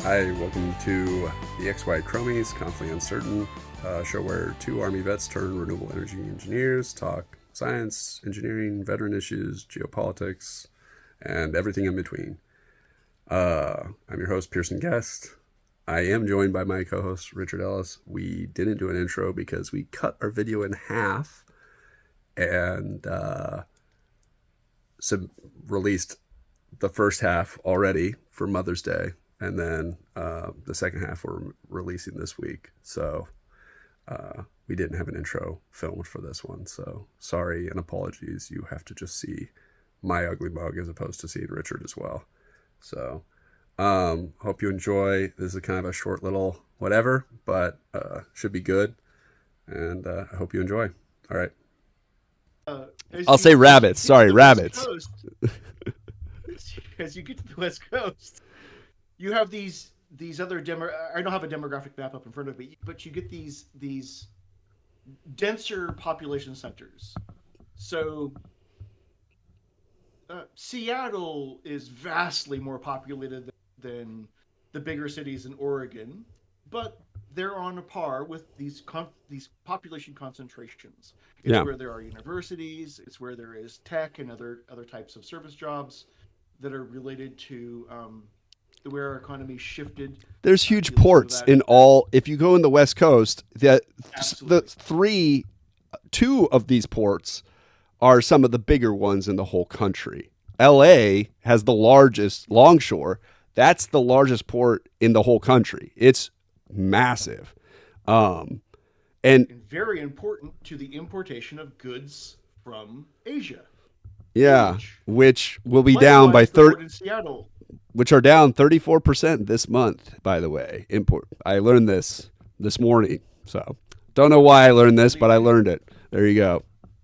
Hi, welcome to the XY Chromies Confidently Uncertain, show where two Army vets turn renewable energy engineers talk science, engineering, veteran issues, geopolitics, and everything in between. I'm your host, Pearson Guest. I am joined by my co-host, Richard Ellis. We didn't do an intro because we cut our video in half and released the first half already for Mother's Day. And then the second half we're releasing this week. So we didn't have an intro filmed for this one. So sorry and apologies. You have to just see my ugly mug as opposed to seeing Richard as well. So hope you enjoy. This is kind of a short little whatever, but should be good. And I hope you enjoy. All right. I'll say rabbits. Sorry, rabbits. As you get to the West Coast, you have these other I don't have a demographic map up in front of me, but you get these denser population centers. So Seattle is vastly more populated than the bigger cities in Oregon, but they're on a par with these population concentrations. It's where there are universities. It's where there is tech and other types of service jobs that are related to where our economy shifted. There's huge ports in all. If you go in the West Coast, the two of these ports are some of the bigger ones in the whole country. LA has the largest longshore. That's the largest port in the whole country. It's massive. And very important to the importation of goods from Asia. Yeah, which will be down by 30. In Seattle. Which are down 34% this month, by the way. I learned this morning. So don't know why I learned this, but I learned it. There you go.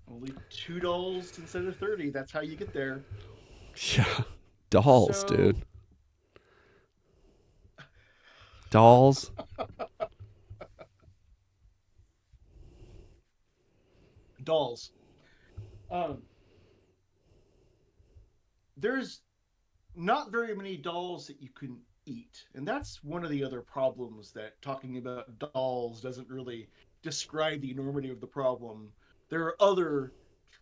Only $2 instead of 30. That's how you get there. Yeah. Dolls, dude. Dolls. Dolls. There's not very many dolls that you can eat. And that's one of the other problems, that talking about dolls doesn't really describe the enormity of the problem. There are other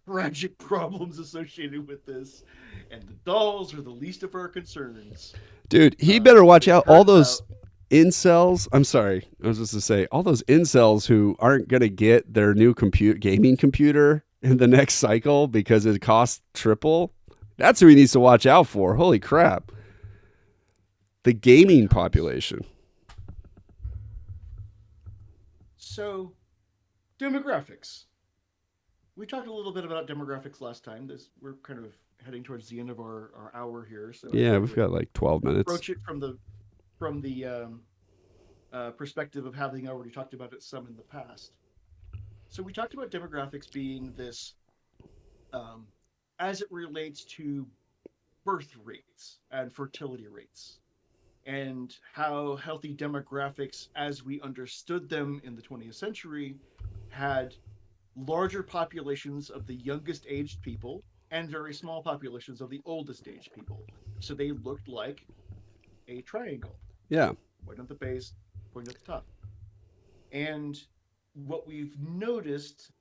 tragic problems associated with this, and the dolls are the least of our concerns. Dude, he better watch out. All those incels, I'm sorry, I was just to say, all those incels who aren't going to get their new gaming computer in the next cycle because it costs triple. That's who he needs to watch out for. Holy crap. The gaming population. So, demographics. We talked a little bit about demographics last time. We're kind of heading towards the end of our hour here. So yeah, we've got like 12 minutes. Approach it from the perspective of having already talked about it some in the past. So we talked about demographics being this as it relates to birth rates and fertility rates, and how healthy demographics, as we understood them in the 20th century, had larger populations of the youngest aged people and very small populations of the oldest aged people. So they looked like a triangle. Yeah. Point at the base, point at the top. And what we've noticed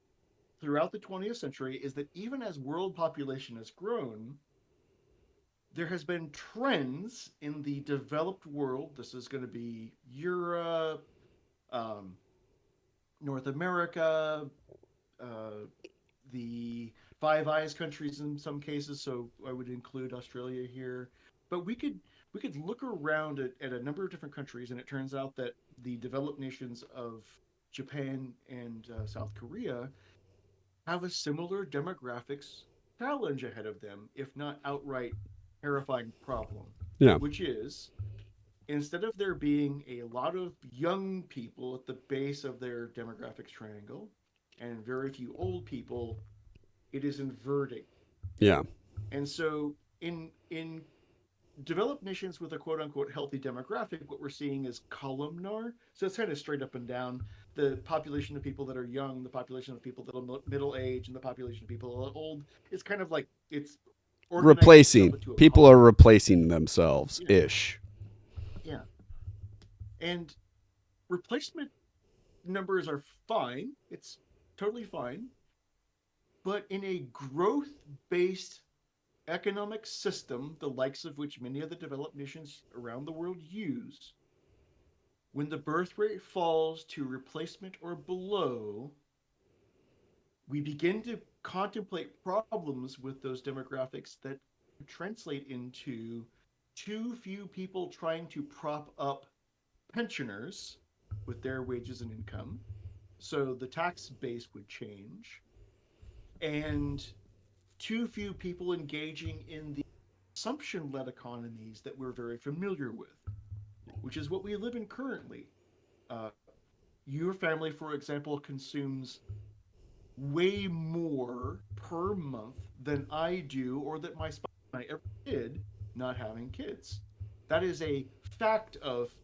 throughout the 20th century is that even as world population has grown, there has been trends in the developed world. This is going to be Europe, North America, the Five Eyes countries in some cases. So I would include Australia here. But we could look around at a number of different countries, and it turns out that the developed nations of Japan and South Korea have a similar demographics challenge ahead of them, if not outright terrifying problem. Yeah. Which is, instead of there being a lot of young people at the base of their demographics triangle and very few old people, it is inverting. Yeah. And so in developed nations with a quote-unquote healthy demographic, what we're seeing is columnar. So it's kind of straight up and down. The population of people that are young, the population of people that are middle age, and the population of people that are old. It's kind of like it's replacing. People are replacing themselves ish. Yeah. And replacement numbers are fine. It's totally fine. But in a growth based economic system, the likes of which many of the developed nations around the world use, when the birth rate falls to replacement or below, we begin to contemplate problems with those demographics that translate into too few people trying to prop up pensioners with their wages and income. So the tax base would change, and too few people engaging in the consumption led economies that we're very familiar with, which is what we live in currently. Uh, your family, for example, consumes way more per month than I do or that my spouse and I ever did not having kids. That is a fact of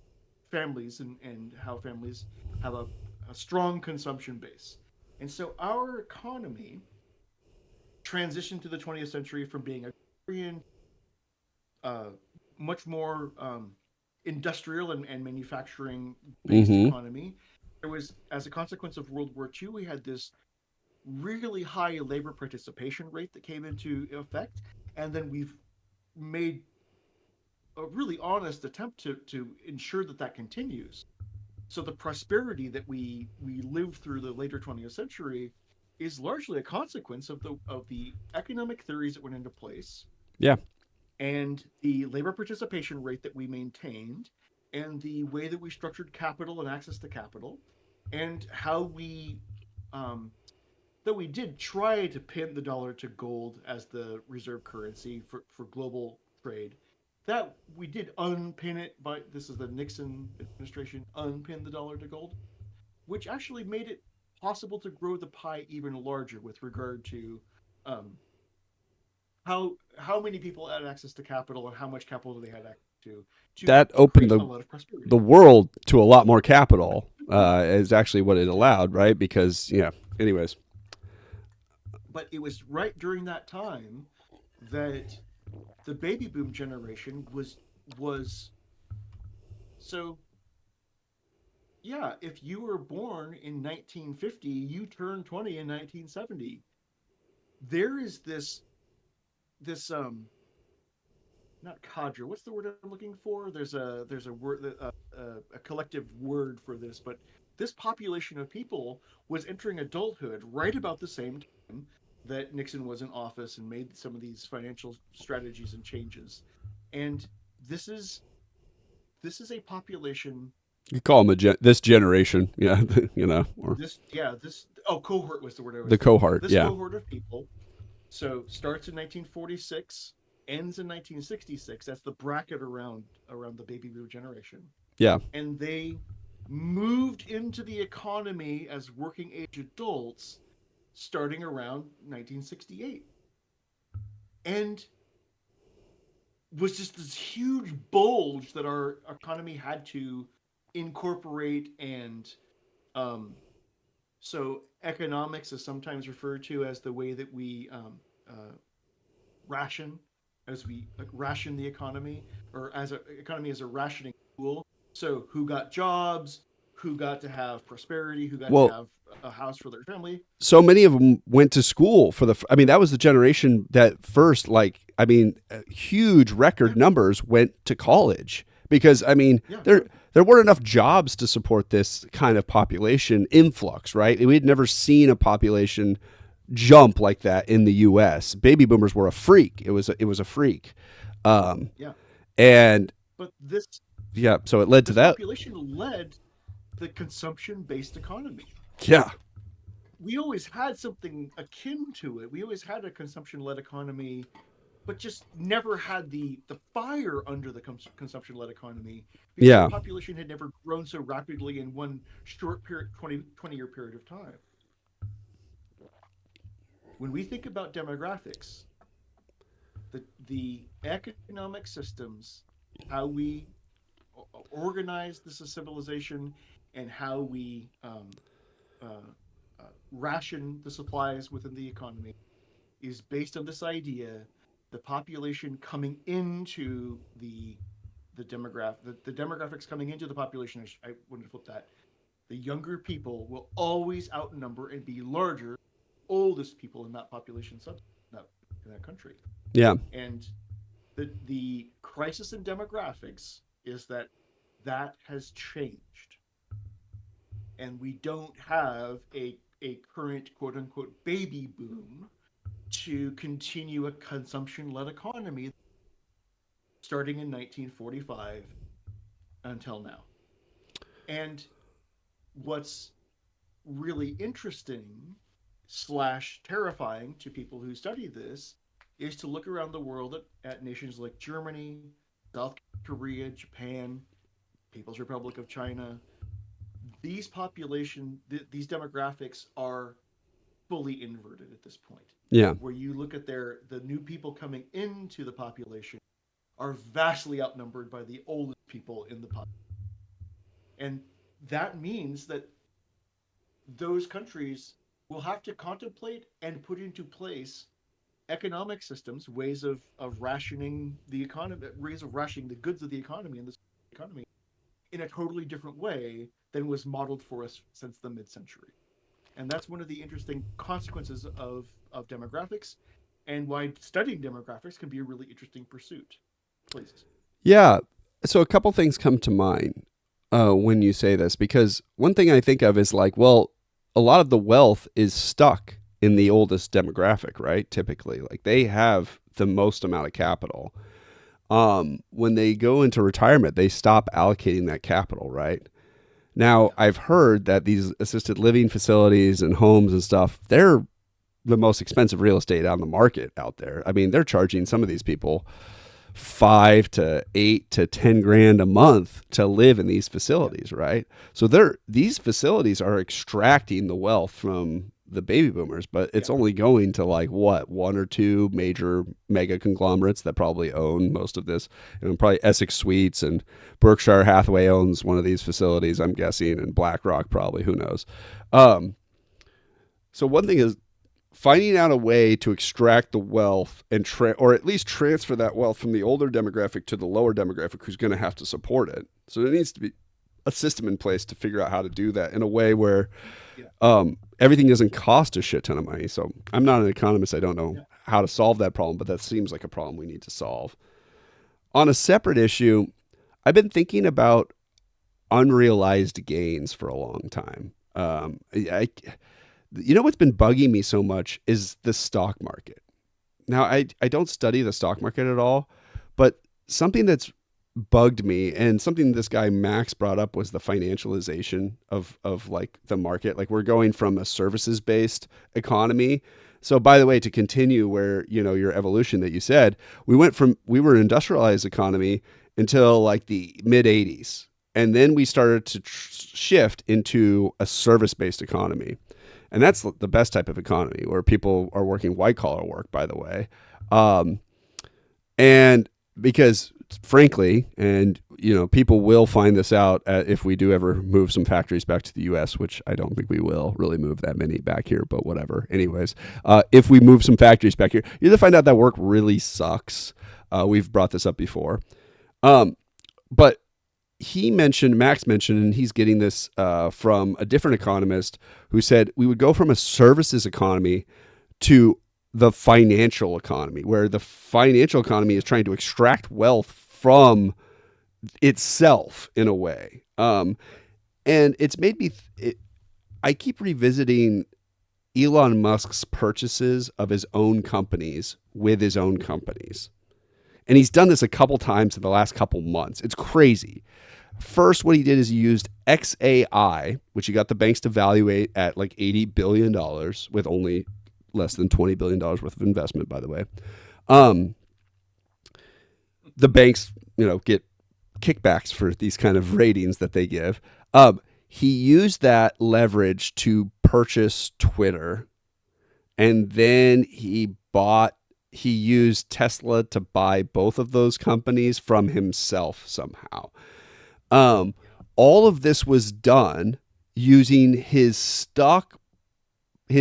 families and how families have a strong consumption base. And so our economy transitioned to the 20th century from being a uh, much more industrial and manufacturing based Mm-hmm. economy. There was, as a consequence of World War II, we had this really high labor participation rate that came into effect, and then we've made a really honest attempt to ensure that that continues. So the prosperity that we live through the later 20th century is largely a consequence of the economic theories that went into place Yeah. and the labor participation rate that we maintained and the way that we structured capital and access to capital and how we um, though we did try to pin the dollar to gold as the reserve currency for global trade, that we did unpin it by this is the Nixon administration unpin the dollar to gold, which actually made it possible to grow the pie even larger with regard to um, how many people had access to capital and how much capital they had access to That opened create a lot of the prosperity. world to a lot more capital. Is actually what it allowed, right? Because yeah. Anyways. But it was right during that time that the baby boom generation was so yeah, if you were born in 1950, you turned 20 in 1970. There is this not cadre, what's the word I'm looking for? There's a word a collective word for this, but this population of people was entering adulthood right about the same time that Nixon was in office and made some of these financial strategies and changes. And this is this is a population. You call them this generation, yeah, or This cohort was the word I the was looking for. cohort, This yeah, cohort of people, so starts in 1946, ends in 1966. That's the bracket around the baby boom generation, yeah. and they moved into the economy as working age adults starting around 1968, and was just this huge bulge that our economy had to incorporate and um, so economics is sometimes referred to as the way that we ration, as we like, ration the economy, or as an economy as a rationing tool. So who got jobs, who got to have prosperity, who got to Well, have a house for their family. so many of them went to school for the. I mean, that was the generation that first, like, I mean, huge Yeah, record numbers went to college because I mean, yeah, there weren't enough jobs to support this kind of population influx, right? We had never seen a population jump like that in the U.S. Baby boomers were a freak. It was a freak, um, yeah. and But yeah, so it led to this that. population led the consumption based economy. Yeah, We always had something akin to it. We always had a consumption led economy, but just never had the fire under the consumption led economy because the yeah. population had never grown so rapidly in one short period, 20 year period of time. When we think about demographics, the economic systems, how we organize this as civilization, and how we uh, ration the supplies within the economy is based on this idea the population coming into the the demographics coming into the population. I wouldn't flip that. The younger people will always outnumber and be larger oldest people in that population in that country. Yeah. And the crisis in demographics is that has changed, and we don't have a current quote unquote baby boom to continue a consumption led economy starting in 1945 until now. And what's really interesting slash terrifying to people who study this is to look around the world at nations like Germany, South Korea, Japan, People's Republic of China. These these demographics are fully inverted at this point. Yeah. Where you look at the new people coming into the population are vastly outnumbered by the oldest people in the population. And that means that those countries will have to contemplate and put into place economic systems, ways of rationing the economy, ways of rationing the goods of the economy and the economy in a totally different way than was modeled for us since the mid-century. And that's one of the interesting consequences of demographics, and why studying demographics can be a really interesting pursuit. Please. Yeah. So a couple things come to mind when you say this, because one thing I think of is like, well, a lot of the wealth is stuck in the oldest demographic, right? Typically, like they have the most amount of capital. When they go into retirement, they stop allocating that capital, right? Now, I've heard that these assisted living facilities and homes and stuff, they're the most expensive real estate on the market out there. I mean, they're charging some of these people 5 to 8 to 10 grand a month to live in these facilities, right? So these facilities are extracting the wealth from the baby boomers, but it's only going to like what, one or two major mega conglomerates that probably own most of this. Probably Essex Suites and Berkshire Hathaway owns one of these facilities, I'm guessing, and BlackRock probably, who knows. So one thing is finding out a way to extract the wealth and or at least transfer that wealth from the older demographic to the lower demographic who's going to have to support it. So there needs to be a system in place to figure out how to do that in a way where everything doesn't cost a shit ton of money. So I'm not an economist. I don't know how to solve that problem, but that seems like a problem we need to solve. On a separate issue, I've been thinking about unrealized gains for a long time. You know what's been bugging me so much is the stock market. Now, I don't study the stock market at all, but something that's bugged me and something this guy Max brought up was the financialization of like the market. Like we're going from a services based economy. So by the way, to continue where, your evolution that you said, we were an industrialized economy until like the mid 80s. And then we started to shift into a service based economy. And that's the best type of economy where people are working white collar work, by the way. And because frankly, and people will find this out if we do ever move some factories back to the US, which I don't think we will really move that many back here, but whatever. Anyways, if we move some factories back here, you're going to find out that work really sucks. We've brought this up before. But Max mentioned, and he's getting this from a different economist who said we would go from a services economy to the financial economy, where the financial economy is trying to extract wealth from itself in a way. And it's made me, I keep revisiting Elon Musk's purchases of his own companies with his own companies. And he's done this a couple times in the last couple months. It's crazy. First, what he did is he used XAI, which he got the banks to valuate at like $80 billion with only less than $20 billion worth of investment, by the way. The banks, get kickbacks for these kind of ratings that they give. He used that leverage to purchase Twitter. And then he used Tesla to buy both of those companies from himself somehow. All of this was done using his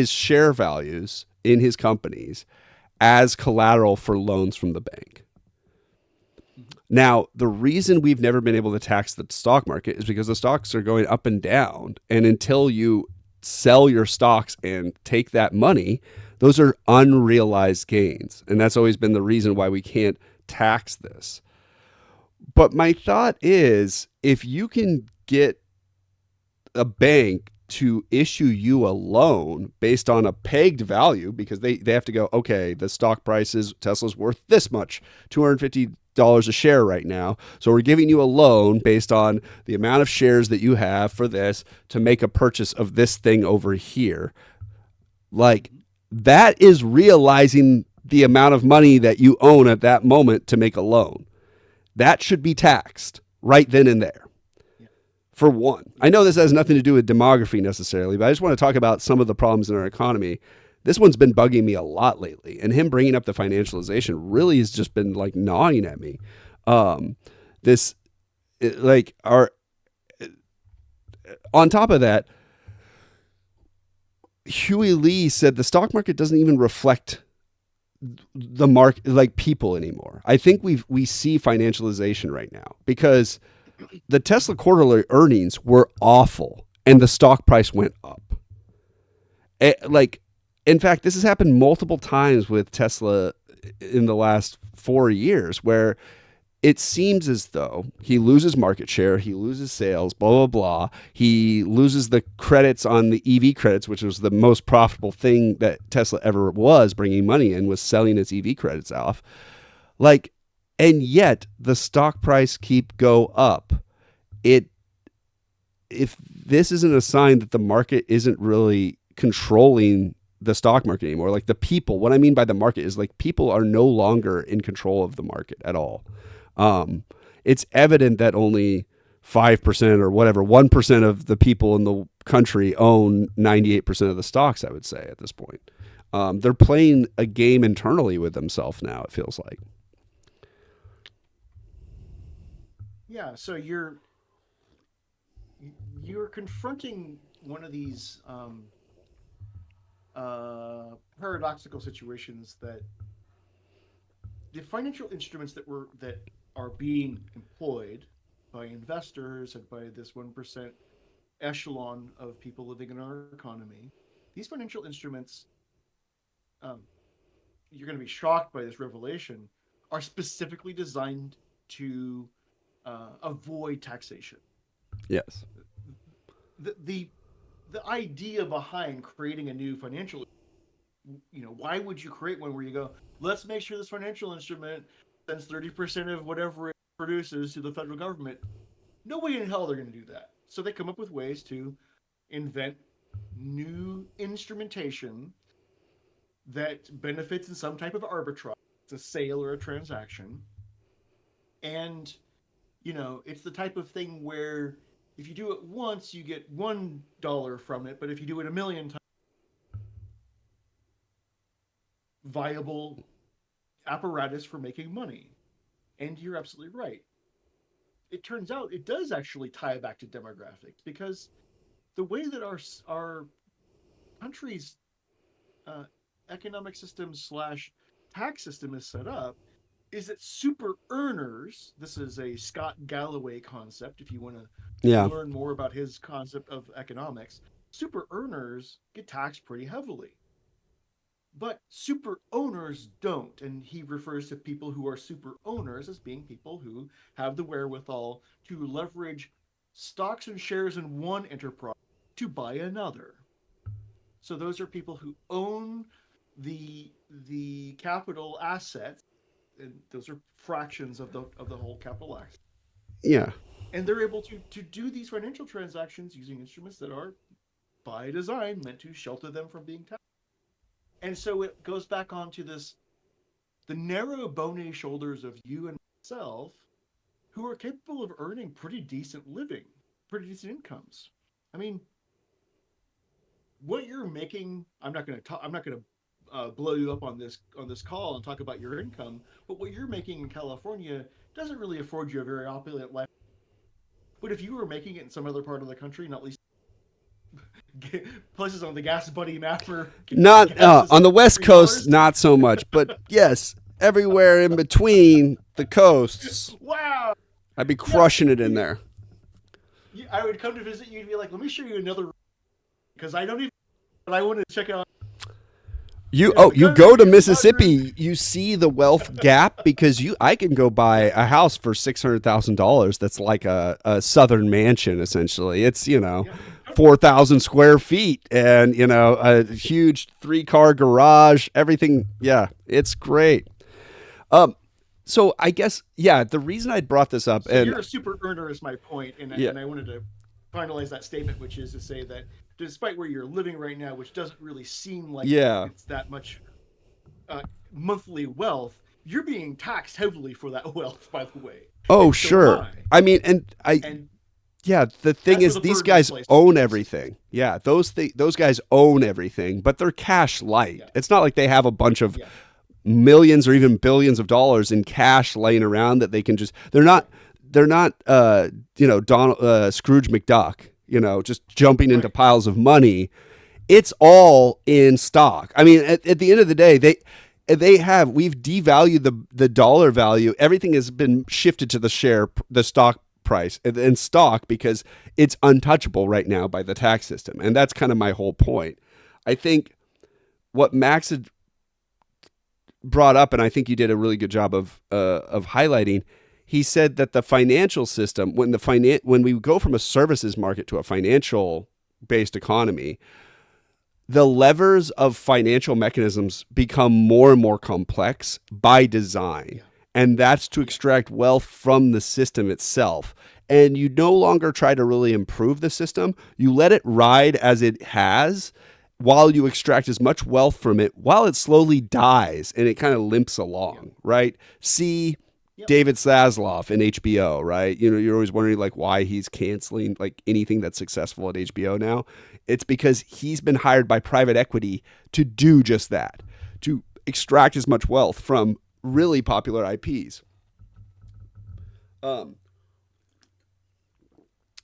share values in his companies as collateral for loans from the bank. Now, the reason we've never been able to tax the stock market is because the stocks are going up and down. And until you sell your stocks and take that money, those are unrealized gains. And that's always been the reason why we can't tax this. But my thought is, if you can get a bank to issue you a loan based on a pegged value, because they have to go, okay, the stock price is, Tesla's worth this much, $250 a share right now. So we're giving you a loan based on the amount of shares that you have for this to make a purchase of this thing over here. Like, that is realizing the amount of money that you own at that moment to make a loan. That should be taxed right then and there. For one, I know this has nothing to do with demography necessarily, but I just want to talk about some of the problems in our economy. This one's been bugging me a lot lately, and him bringing up the financialization really has just been like gnawing at me. On top of that, Huey Lee said the stock market doesn't even reflect the market, like people anymore. I think we see financialization right now because the Tesla quarterly earnings were awful and the stock price went up. In fact, this has happened multiple times with Tesla in the last 4 years, where it seems as though he loses market share, he loses sales, blah, blah, blah. He loses the credits on the EV credits, which was the most profitable thing that Tesla ever was bringing money in, was selling its EV credits off. And yet the stock price keep go up. If this isn't a sign that the market isn't really controlling the stock market anymore, like the people, what I mean by the market is like people are no longer in control of the market at all. It's evident that only 5% or whatever, 1% of the people in the country own 98% of the stocks, I would say at this point. They're playing a game internally with themselves now, it feels like. Yeah, so you're confronting one of these paradoxical situations that the financial instruments that are being employed by investors and by this 1% echelon of people living in our economy, these financial instruments, you're going to be shocked by this revelation, are specifically designed to avoid taxation. Yes. The idea behind creating a new financial, why would you create one where you go, let's make sure this financial instrument sends 30% of whatever it produces to the federal government? No way in hell they're going to do that. So they come up with ways to invent new instrumentation that benefits in some type of arbitrage. It's a sale or a transaction. And, it's the type of thing where if you do it once, you get $1 from it, but if you do it a million times, viable apparatus for making money. And you're absolutely right. It turns out it does actually tie back to demographics, because the way that our country's economic system / tax system is set up is that super earners, this is a Scott Galloway concept if you want to learn more about his concept of economics, super earners get taxed pretty heavily. But super owners don't, and he refers to people who are super owners as being people who have the wherewithal to leverage stocks and shares in one enterprise to buy another. So those are people who own the capital assets, and those are fractions of the whole capital asset. Yeah. And they're able to do these financial transactions using instruments that are by design meant to shelter them from being taxed. And so it goes back onto the narrow bony shoulders of you and myself, who are capable of earning pretty decent living, pretty decent incomes. I mean, what you're making, I'm not going to blow you up on this call and talk about your income, but what you're making in California doesn't really afford you a very opulent life. But if you were making it in some other part of the country, not least places on the gas buddy map, or not on the West Coast, not so much, but yes, everywhere in between the coasts. Wow. I'd be crushing it in there. I would come to visit you and be like, let me show you another, because I don't even, but I want to check out. You Because go to it's Mississippi, you see the wealth gap because I can go buy a house for $600,000 that's like a southern mansion essentially. It's 4,000 square feet and a huge 3-car garage, everything. Yeah, it's great. So I guess the reason I brought this up, So and you're a super earner is my point, and I wanted to finalize that statement, which is to say that despite where you're living right now, which doesn't really seem like it's that much monthly wealth, you're being taxed heavily for that wealth, by the way. Oh, and sure. I mean, the thing is, these guys own everything. Yeah, those guys own everything, but they're cash light. Yeah. It's not like they have a bunch of millions or even billions of dollars in cash laying around that they can just. They're not Scrooge McDuck. Just jumping into piles of money. It's all in stock. I mean, at the end of the day, we've devalued the dollar value. Everything has been shifted to the stock price and stock because it's untouchable right now by the tax system. And that's kind of my whole point. I think what Max had brought up, and I think you did a really good job of highlighting, he said that the financial system, when we go from a services market to a financial based economy, the levers of financial mechanisms become more and more complex by design. Yeah. And that's to extract wealth from the system itself. And you no longer try to really improve the system. You let it ride as it has while you extract as much wealth from it while it slowly dies and it kind of limps along, right? See David Zaslav in HBO, right? You're always wondering like why he's canceling like anything that's successful at HBO now. It's because he's been hired by private equity to do just that, to extract as much wealth from really popular IPs.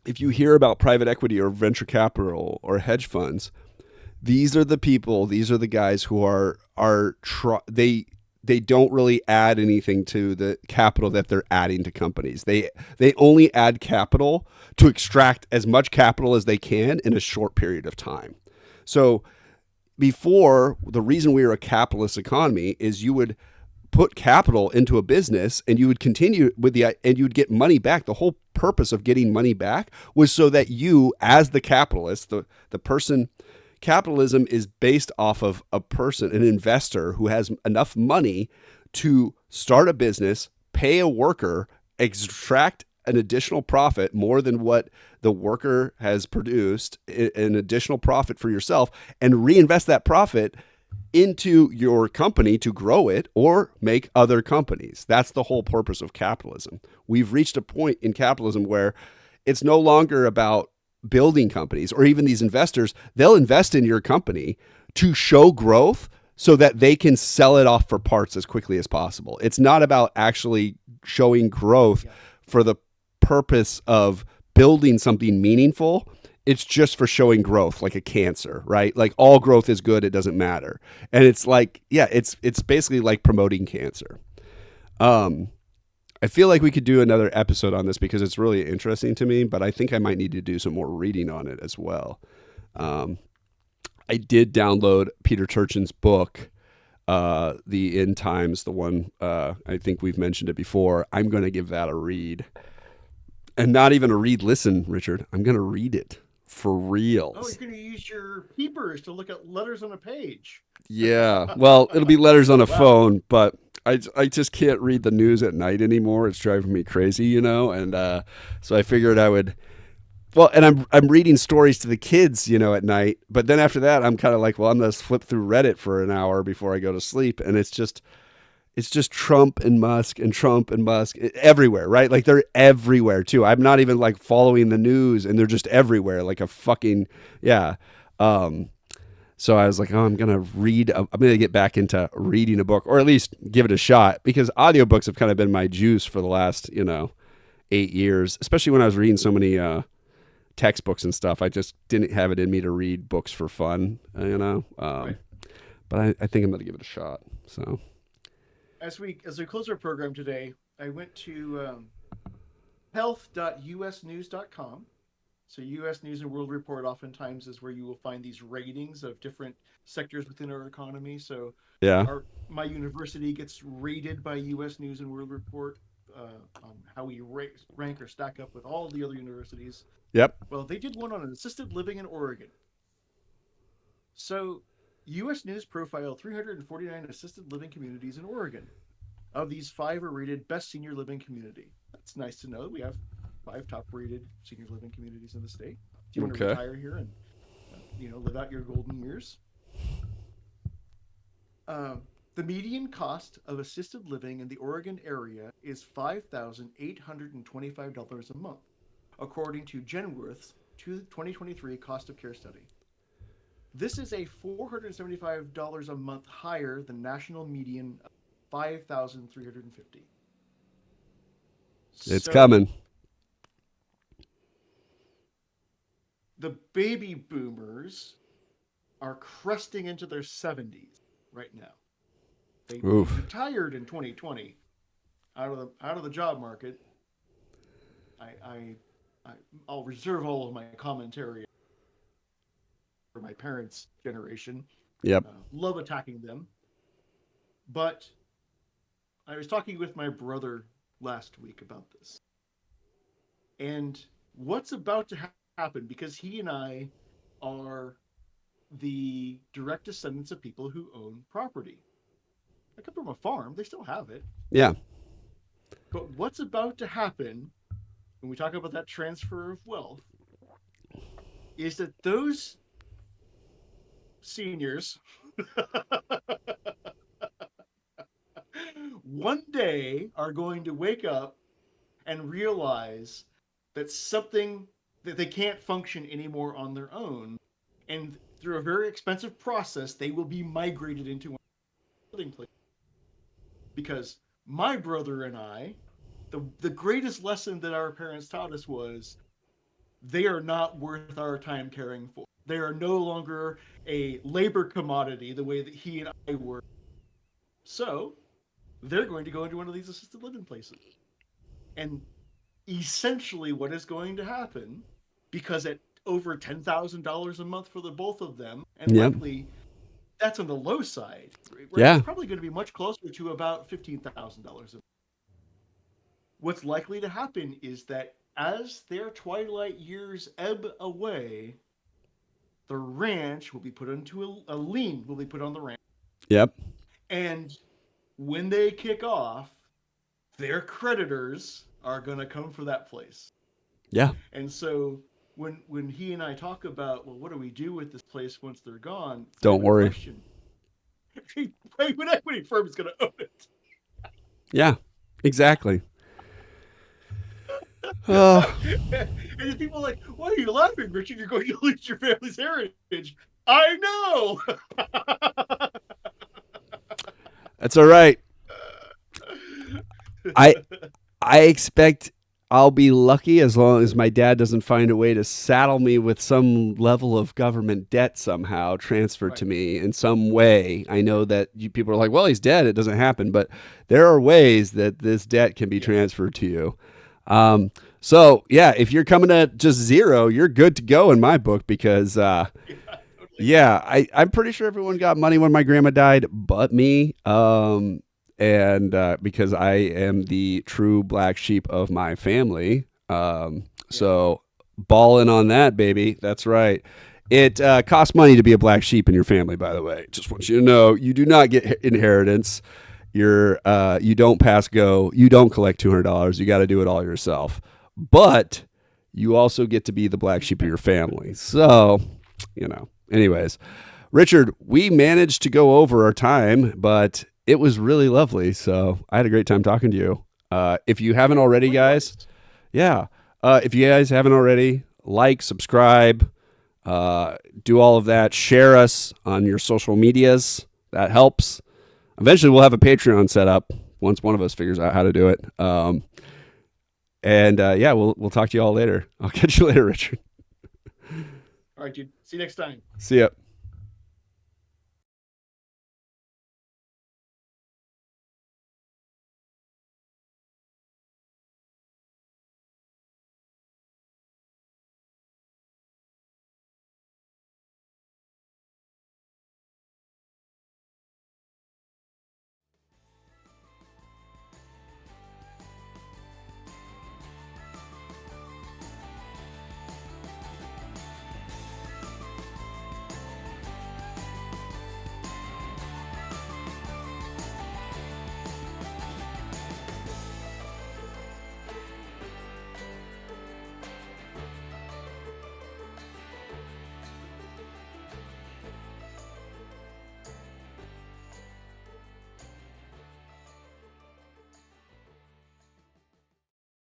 If you hear about private equity or venture capital or hedge funds, these are the people, these are the guys who they don't really add anything to the capital that they're adding to companies. They only add capital to extract as much capital as they can in a short period of time. So before, the reason we were a capitalist economy is you would put capital into a business and you would continue and you would get money back. The whole purpose of getting money back was so that you, as the capitalist, the person. Capitalism is based off of a person, an investor who has enough money to start a business, pay a worker, extract an additional profit more than what the worker has produced, an additional profit for yourself, and reinvest that profit into your company to grow it or make other companies. That's the whole purpose of capitalism. We've reached a point in capitalism where it's no longer about building companies, or even these investors, they'll invest in your company to show growth so that they can sell it off for parts as quickly as possible. It's not about actually showing growth for the purpose of building something meaningful. It's just for showing growth, like a cancer, right? Like all growth is good, it doesn't matter. And it's like, it's basically like promoting cancer. I feel like we could do another episode on this because it's really interesting to me, but I think I might need to do some more reading on it as well. I did download Peter Turchin's book, The End Times, the one, I think we've mentioned it before. I'm going to give that a read. And not even a read listen, Richard. I'm going to read it for reals. Oh, you're going to use your peepers to look at letters on a page. Yeah. Well, it'll be letters on a phone, but I just can't read the news at night anymore. It's driving me crazy, and so I figured I would. Well, and I'm reading stories to the kids, at night. But then after that, I'm kind of like, well, I'm gonna flip through Reddit for an hour before I go to sleep, and it's just Trump and Musk everywhere, right? Like they're everywhere too. I'm not even like following the news, and they're just everywhere, like a fucking So I was like, I'm going to get back into reading a book, or at least give it a shot, because audiobooks have kind of been my juice for the last, 8 years, especially when I was reading so many textbooks and stuff. I just didn't have it in me to read books for fun, Right. But I think I'm going to give it a shot. So as we close our program today, I went to health.usnews.com. So, U.S. News and World Report oftentimes is where you will find these ratings of different sectors within our economy. So, Yeah. my university gets rated by U.S. News and World Report on how we rank or stack up with all the other universities. Yep. Well, they did one on assisted living in Oregon. So, U.S. News profiled 349 assisted living communities in Oregon. Of these, 5 are rated best senior living community. That's nice to know. We have 5 top-rated senior living communities in the state. Do you want to Okay. retire here and live out your golden years? The median cost of assisted living in the Oregon area is $5,825 a month, according to Genworth's 2023 cost of care study. This is a $475 a month higher than national median of $5,350. It's So coming. the baby boomers are cresting into their 70s right now. They retired in 2020 out of the job market. I'll reserve all of my commentary for my parents' generation. Yep. Love attacking them. But I was talking with my brother last week about this. And what's about to happen, because he and I are the direct descendants of people who own property. I come from a farm, they still have it. Yeah. But what's about to happen when we talk about that transfer of wealth is that those seniors one day are going to wake up and realize that something that they can't function anymore on their own, and through a very expensive process they will be migrated into a living place. Because my brother and I, the greatest lesson that our parents taught us was they are not worth our time caring for. They are no longer a labor commodity the way that he and I were. So they're going to go into one of these assisted living places. And essentially what is going to happen, because at over $10,000 a month for the both of them, and likely that's on the low side, right? Yeah. It's probably going to be much closer to about $15,000. What's likely to happen is that as their twilight years ebb away, the ranch will be put into a lien will be put on the ranch. Yep. And when they kick off, their creditors are going to come for that place. Yeah. And so when he and I talk about, well, what do we do with this place once they're gone? Don't worry. Private equity firm is going to own it. Yeah, exactly. And people are like, why are you laughing, Richard? You're going to lose your family's heritage. I know. That's all right. I expect I'll be lucky as long as my dad doesn't find a way to saddle me with some level of government debt somehow transferred to me in some way. I know that people are like, well, he's dead. It doesn't happen. But there are ways that this debt can be transferred to you. So, yeah, if you're coming at just zero, you're good to go in my book because, I'm pretty sure everyone got money when my grandma died but me. And because I am the true black sheep of my family. So balling on that, baby. That's right. It costs money to be a black sheep in your family, by the way. Just want you to know, you do not get inheritance. You don't pass go. You don't collect $200. You got to do it all yourself. But you also get to be the black sheep of your family. So, anyways, Richard, we managed to go over our time, but it was really lovely. So I had a great time talking to you. If you haven't already, guys, if you guys haven't already, like, subscribe, do all of that. Share us on your social medias. That helps. Eventually, we'll have a Patreon set up once one of us figures out how to do it. We'll talk to you all later. I'll catch you later, Richard. All right, dude. See you next time. See ya.